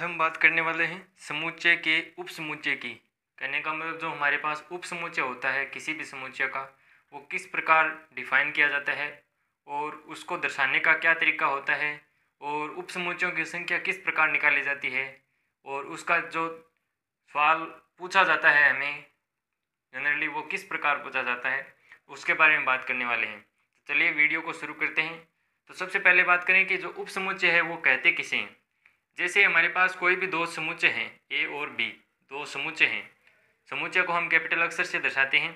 हम बात करने वाले हैं समुच्चय के उपसमुच्चय की। कहने का मतलब जो हमारे पास उपसमुच्चय होता है किसी भी समुच्चय का, वो किस प्रकार डिफाइन किया जाता है और उसको दर्शाने का क्या तरीका होता है और उपसमुच्चयों की संख्या किस प्रकार निकाली जाती है और उसका जो सवाल पूछा जाता है हमें जनरली वो किस प्रकार पूछा जाता है, उसके बारे में बात करने वाले हैं। तो चलिए वीडियो को शुरू करते हैं। तो सबसे पहले बात करें कि जो उपसमुच्चय है वो कहते किसे हैं। जैसे हमारे पास कोई भी दो समुच्चय हैं ए और बी, दो समुच्चय हैं। समुच्चय को हम कैपिटल अक्षर से दर्शाते हैं।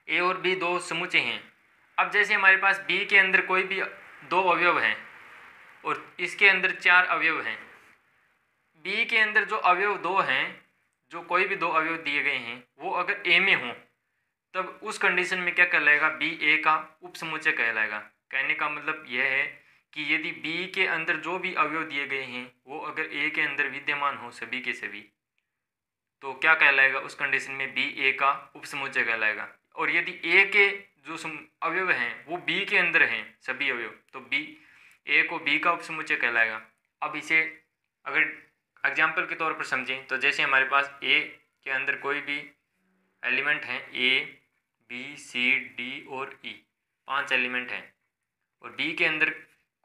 ए और बी दो समुच्चय हैं। अब जैसे हमारे पास बी के अंदर कोई भी दो अवयव हैं और इसके अंदर चार अवयव हैं। बी के अंदर जो अवयव दो हैं, जो कोई भी दो अवयव दिए गए हैं, वो अगर ए में हों तब उस कंडीशन में क्या कहलाएगा, बी ए का उपसमुच्चय कहलाएगा। कहने का मतलब यह है कि यदि बी के अंदर जो भी अवयव दिए गए हैं वो अगर ए के अंदर विद्यमान हो सभी के सभी, तो क्या कहलाएगा, उस कंडीशन में बी ए का उपसमुच्चय कहलाएगा। और यदि ए के जो अवयव हैं वो बी के अंदर हैं सभी अवयव, तो बी ए को बी का उपसमुच्चय कहलाएगा। अब इसे अगर एग्जाम्पल के तौर पर समझें तो जैसे हमारे पास ए के अंदर कोई भी एलिमेंट हैं, ए बी सी डी और ई, पांच एलिमेंट हैं, और बी के अंदर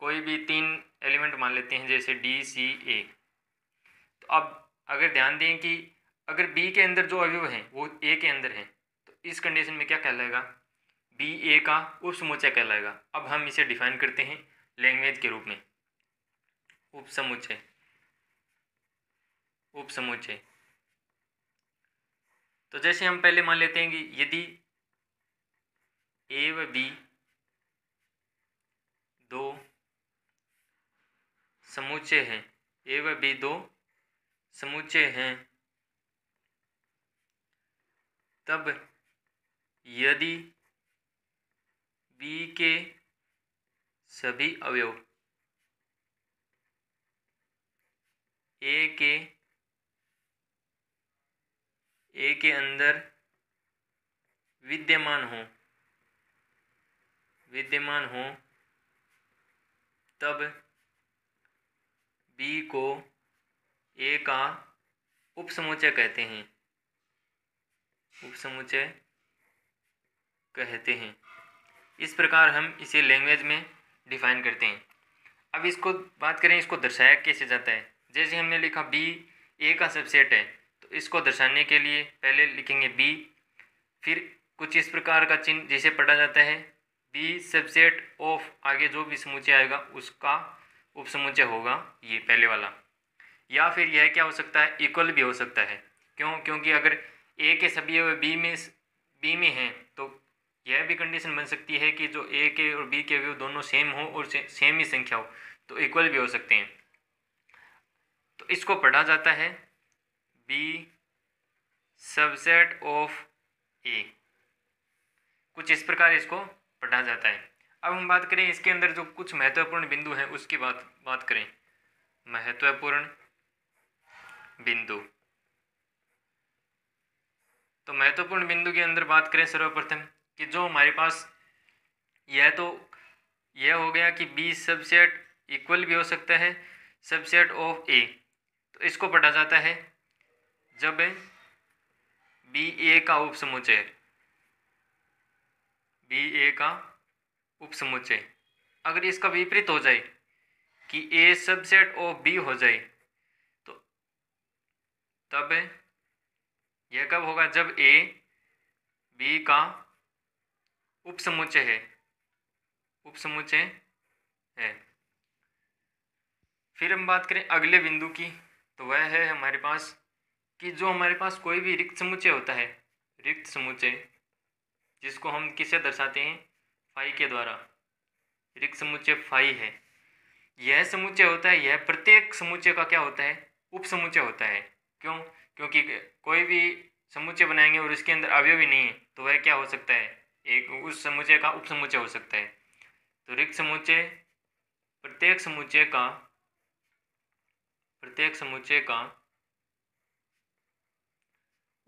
कोई भी तीन एलिमेंट मान लेते हैं जैसे डी सी ए। तो अब अगर ध्यान दें कि अगर बी के अंदर जो अवयव हैं वो ए के अंदर हैं, तो इस कंडीशन में क्या कहलाएगा, बी ए का उपसमुच्चय कहलाएगा। अब हम इसे डिफाइन करते हैं लैंग्वेज के रूप में। उपसमुच्चय, उपसमुच्चय। तो जैसे हम पहले मान लेते हैं कि यदि ए व बी दो समुच्चय हैं, ए व बी दो समुच्चय हैं, तब यदि बी के सभी अवयव ए के अंदर विद्यमान हो तब बी को ए का उपसमुच्चय कहते हैं, उपसमुच्चय कहते हैं। इस प्रकार हम इसे लैंग्वेज में डिफाइन करते हैं। अब इसको बात करें, इसको दर्शाया कैसे जाता है। जैसे हमने लिखा बी ए का सबसेट है, तो इसको दर्शाने के लिए पहले लिखेंगे बी, फिर कुछ इस प्रकार का चिन्ह जिसे पढ़ा जाता है बी सबसेट ऑफ, आगे जो भी समुच्चय आएगा उसका उपसमुच्चय होगा ये पहले वाला। या फिर यह क्या हो सकता है, इक्वल भी हो सकता है। क्यों? क्योंकि अगर ए के सभी अवयव बी में हैं तो यह भी कंडीशन बन सकती है कि जो ए के और बी के अवयव दोनों सेम हो और सेम ही संख्या हो, तो इक्वल भी हो सकते हैं। तो इसको पढ़ा जाता है बी सबसेट ऑफ ए, कुछ इस प्रकार इसको पढ़ा जाता है। अब हम बात करें इसके अंदर जो कुछ महत्वपूर्ण बिंदु हैं उसकी बात करें। महत्वपूर्ण बिंदु, तो महत्वपूर्ण बिंदु के अंदर बात करें सर्वप्रथम कि जो हमारे पास यह हो गया कि बी सबसेट इक्वल भी हो सकता है सबसेट ऑफ ए, तो इसको पढ़ा जाता है जब बी ए का उपसमुच्चय, बी ए का उपसमुच्चय। अगर इसका विपरीत हो जाए कि ए सबसेट ऑफ बी हो जाए, तो तब यह कब होगा, जब ए बी का उपसमुच्चय है। फिर हम बात करें अगले बिंदु की, तो वह है हमारे पास कि जो हमारे पास कोई भी रिक्त समुच्चय होता है, रिक्त समुच्चय जिसको हम किससे दर्शाते हैं, फाई के द्वारा। रिक्त समुच्चय फाई है। यह समुच्चय होता है, यह प्रत्येक समुच्चय का क्या होता है, उपसमुच्चय होता है। क्यों? क्योंकि कोई भी समुच्चय बनाएंगे और इसके अंदर अवयव ही नहीं है तो वह क्या हो सकता है, एक उस समुच्चय का उपसमुच्चय हो सकता है। तो रिक्त समुच्चय प्रत्येक समुच्चय का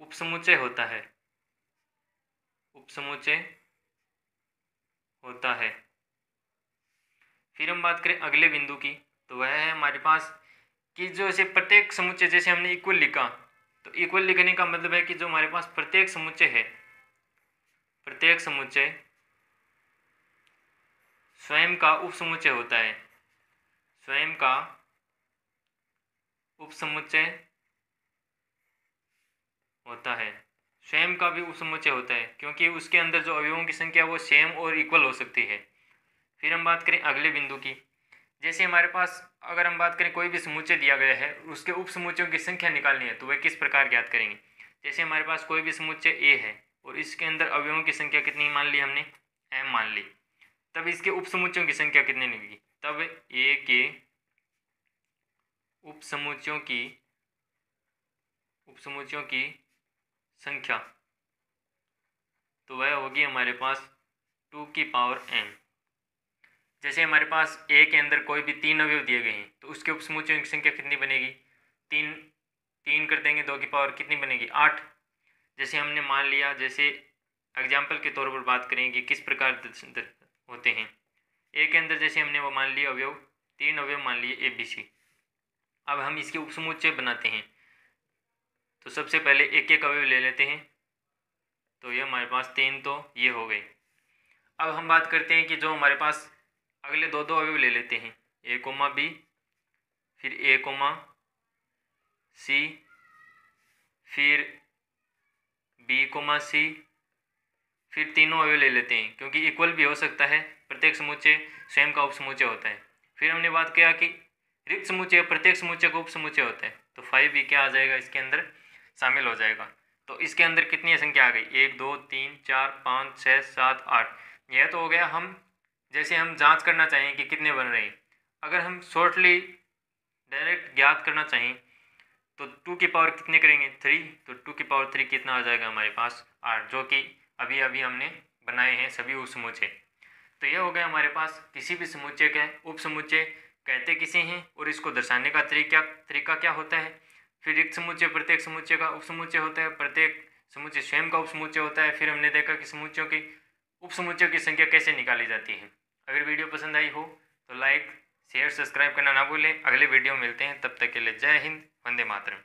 उपसमुच्चय होता है, उपसमुच्चय होता है। फिर हम बात करें अगले बिंदु की, तो वह है हमारे पास कि जो ऐसे प्रत्येक समुच्चय, जैसे हमने इक्वल लिखा, तो इक्वल लिखने का मतलब है कि जो हमारे पास प्रत्येक समुच्चय है, प्रत्येक समुच्चय स्वयं का उपसमुच्चय होता है, स्वयं का उपसमुच्चय होता है, स्वयं का भी उपसमुच्चय होता है, क्योंकि उसके अंदर जो अवयवों की संख्या वो सेम और इक्वल हो सकती है। फिर हम बात करें अगले बिंदु की, जैसे हमारे पास अगर हम बात करें कोई भी समुच्चय दिया गया है, उसके उपसमुच्चयों की संख्या निकालनी है, तो वह किस प्रकार ज्ञात करेंगे। जैसे हमारे पास कोई भी समुच्चय ए है और इसके अंदर अवयवों की संख्या कितनी मान ली हमने, m मान ली, तब इसके उपसमुच्चयों की संख्या कितनी निकलेगी, तब ए के उपसमुच्चयों की संख्या तो वह होगी हमारे पास 2 की पावर m। जैसे हमारे पास ए के अंदर कोई भी 3 अवयव दिए गए हैं, तो उसके उपसमुच्चयों की संख्या कितनी बनेगी, 3 कर देंगे, 2 की पावर कितनी बनेगी, 8। जैसे हमने मान लिया, जैसे एग्जाम्पल के तौर पर बात करें कि किस प्रकार होते हैं। ए के अंदर जैसे हमने वो मान लिया अवयव, 3 अवयव मान लिए ABC। अब हम इसके उपसमुच्चय बनाते हैं, तो सबसे पहले एक एक अवयव ले लेते हैं, तो ये हमारे पास 3 तो ये हो गए। अब हम बात करते हैं कि जो हमारे पास अगले दो अवयव ले लेते हैं, A, B, फिर A, C, फिर B, C, फिर तीनों अवयव ले लेते हैं, क्योंकि इक्वल भी हो सकता है, प्रत्येक समुच्चय स्वयं का उपसमुच्चय होता है। फिर हमने बात किया कि रिक्त समुच्चय प्रत्येक समुच्चय का उपसमुच्चय होता है, तो 5 भी क्या आ जाएगा, इसके अंदर शामिल हो जाएगा। तो इसके अंदर कितनी संख्या आ गई, 1 2 3 4 5 6 7 8। यह तो हो गया हम जैसे हम जांच करना चाहें कि कितने बन रहे हैं। अगर हम शॉर्टली डायरेक्ट ज्ञात करना चाहें तो 2 की पावर कितने करेंगे, 3, तो 2 की पावर 3 कितना आ जाएगा हमारे पास 8, जो कि अभी अभी हमने बनाए हैं सभी उपसमुच्चय। तो यह हो गया हमारे पास किसी भी समुच्चय का उपसमुच्चय कहते किसे हैं और इसको दर्शाने का तरीका क्या होता है। फिर रिक्त समुच्चय प्रत्येक समुच्चय का उपसमुच्चय होता है, प्रत्येक समुच्चय स्वयं का उपसमुच्चय होता है। फिर हमने देखा कि समुच्चयों की उपसमुच्चयों की संख्या कैसे निकाली जाती है। अगर वीडियो पसंद आई हो तो लाइक शेयर सब्सक्राइब करना ना भूलें। अगले वीडियो में मिलते हैं, तब तक के लिए जय हिंद, वंदे मातरम।